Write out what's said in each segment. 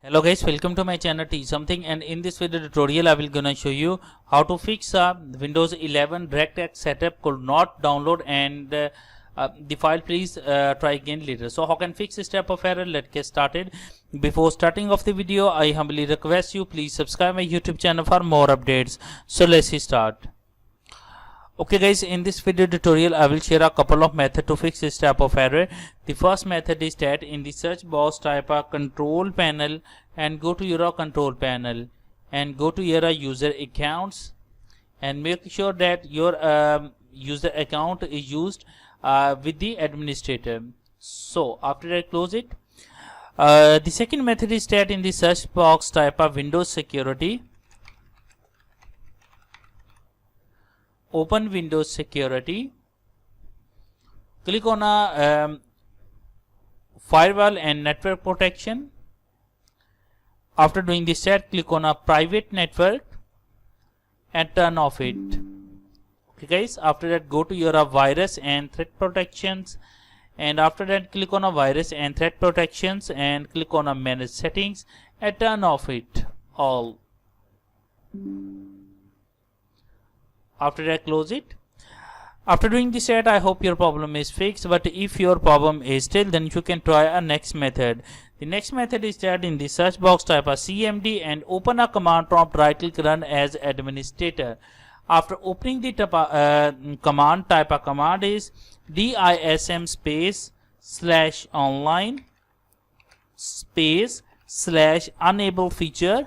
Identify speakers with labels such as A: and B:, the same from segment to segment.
A: Hello guys, welcome to my channel Teach Something, and in this video tutorial I will gonna show you how to fix Windows 11 DirectX setup could not download and the file. Please try again later. So how can fix this type of error? Let's get started. Before starting off the video, I humbly request you please subscribe my YouTube channel for more updates. So let's start. Okay guys, in this video tutorial I will share a couple of methods to fix this type of error. The first method is that in the search box type a control panel and go to your control panel and go to your user accounts and make sure that your user account is used with the administrator. So after that, close it. The second method is that in the search box type a Windows Security. Open Windows Security, click on firewall and network protection. After doing this set, click on a private network and turn off it. Okay guys, after that go to your virus and threat protections, and after that click on a virus and threat protections and click on a manage settings and turn off it all. After that, close it. After doing this set, I hope your problem is fixed, but if your problem is still, then you can try a next method. The next method is that in the search box type a CMD and open a command prompt, right click, run as administrator. After opening the command, type a command is DISM space /online space /enable feature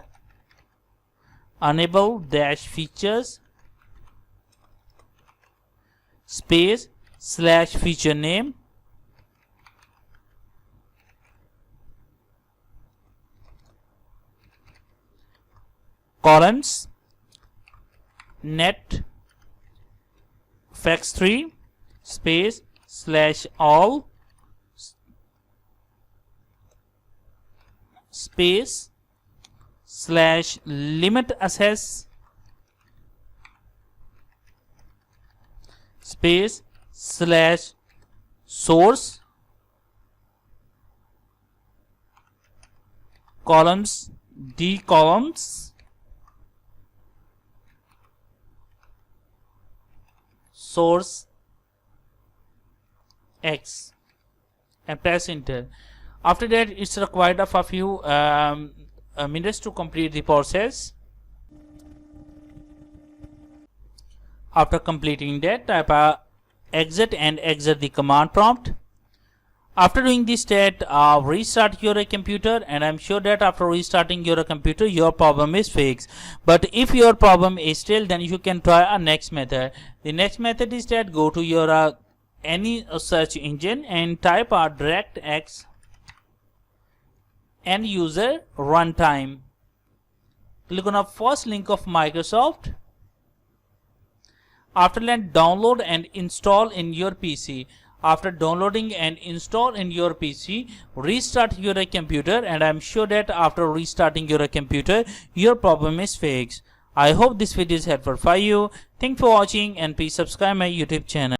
A: enable dash features space /feature name columns net fax3 space /all space /limit access space /source columns D columns source X and press enter. After that, it's required of a few minutes to complete the process. After completing that, type exit and exit the command prompt. After doing this step, restart your computer, and I'm sure that after restarting your computer your problem is fixed. But if your problem is still, then you can try a next method. The next method is that go to your any search engine and type DirectX end user runtime. Click on the first link of Microsoft. After that, download and install in your PC. After downloading and install in your PC, restart your computer, and I'm sure that after restarting your computer your problem is fixed. I hope this video is helpful for you. Thanks for watching, and please subscribe my YouTube channel.